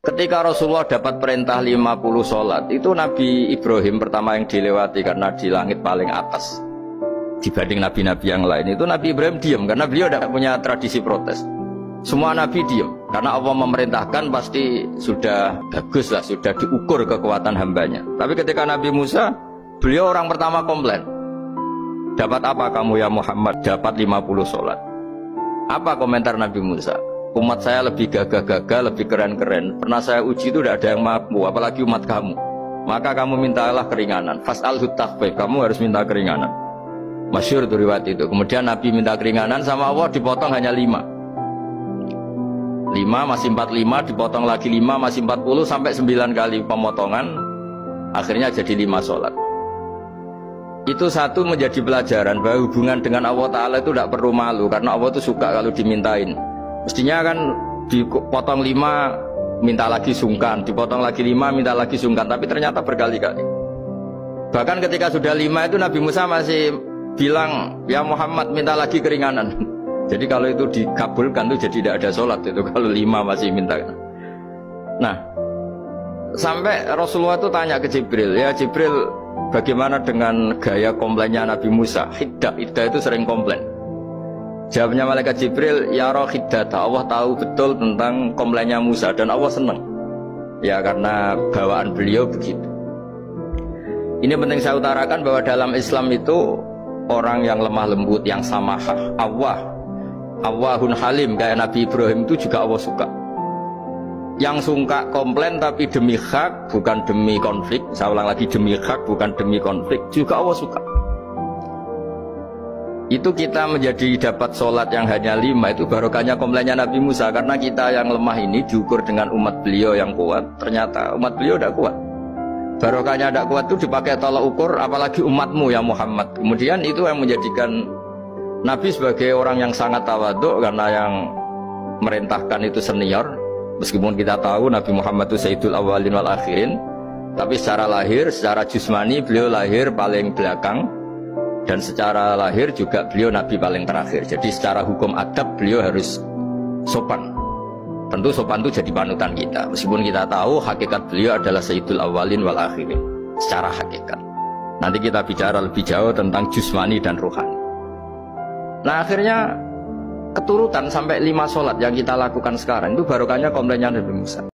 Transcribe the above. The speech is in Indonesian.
Ketika Rasulullah dapat perintah 50 sholat, itu Nabi Ibrahim pertama yang dilewati karena di langit paling atas dibanding nabi-nabi yang lain. Itu Nabi Ibrahim diam karena beliau tidak punya tradisi protes. Semua nabi diam karena Allah memerintahkan, pasti sudah bagus lah, sudah diukur kekuatan hambanya. Tapi ketika Nabi Musa, beliau orang pertama komplain. Dapat apa kamu ya Muhammad? Dapat 50 sholat. Apa komentar Nabi Musa? Umat saya lebih gagah-gagah, lebih keren-keren. Pernah saya uji itu tidak ada yang mampu, apalagi umat kamu. Maka kamu mintalah keringanan. Fas'alhu takhfif, kamu harus minta keringanan. Masyhur itu riwayat itu. Kemudian Nabi minta keringanan sama Allah, dipotong hanya 5. 5 masih 45, dipotong lagi 5 masih 40, sampai 9 kali pemotongan. Akhirnya jadi 5 sholat. Itu satu menjadi pelajaran bahwa hubungan dengan Allah Ta'ala itu tidak perlu malu, karena Allah itu suka kalau dimintain. Mestinya kan dipotong 5 minta lagi sungkan, dipotong lagi 5 minta lagi sungkan, tapi ternyata berkali-kali. Bahkan ketika sudah 5 itu Nabi Musa masih bilang, ya Muhammad minta lagi keringanan. Jadi kalau itu dikabulkan itu jadi tidak ada sholat itu kalau 5 masih minta. Nah, sampai Rasulullah itu tanya ke Jibril, ya Jibril, bagaimana dengan gaya komplainnya Nabi Musa? Hiddah itu sering komplain. Jawabnya malaikat Jibril, ya roh hiddata, Allah tahu betul tentang komplainnya Musa dan Allah senang. Ya karena bawaan beliau begitu. Ini penting saya utarakan bahwa dalam Islam itu orang yang lemah lembut, yang samahah, Awwahun halim kayak Nabi Ibrahim itu juga Allah suka. Yang suka komplain tapi demi hak, bukan demi konflik. Saya ulang lagi, demi hak bukan demi konflik, juga Allah suka. Itu kita menjadi dapat sholat yang hanya 5, itu barokahnya komplainnya Nabi Musa. Karena kita yang lemah ini diukur dengan umat beliau yang kuat, ternyata umat beliau tidak kuat. Barokahnya tidak kuat itu dipakai tolak ukur, apalagi umatmu ya Muhammad. Kemudian itu yang menjadikan Nabi sebagai orang yang sangat tawaduk, karena yang merintahkan itu senior. Meskipun kita tahu Nabi Muhammad itu Sayyidul Awwalin wal Akhirin, tapi secara lahir, secara jusmani beliau lahir paling belakang. Dan secara lahir juga beliau Nabi paling terakhir. Jadi secara hukum adab beliau harus sopan. Tentu sopan itu jadi panutan kita. Meskipun kita tahu hakikat beliau adalah Sayyidul Awwalin wal Akhirin secara hakikat. Nanti kita bicara lebih jauh tentang jusmani dan rohani. Nah akhirnya keturutan sampai 5 sholat yang kita lakukan sekarang itu barokahnya komplainnya Nabi Musa.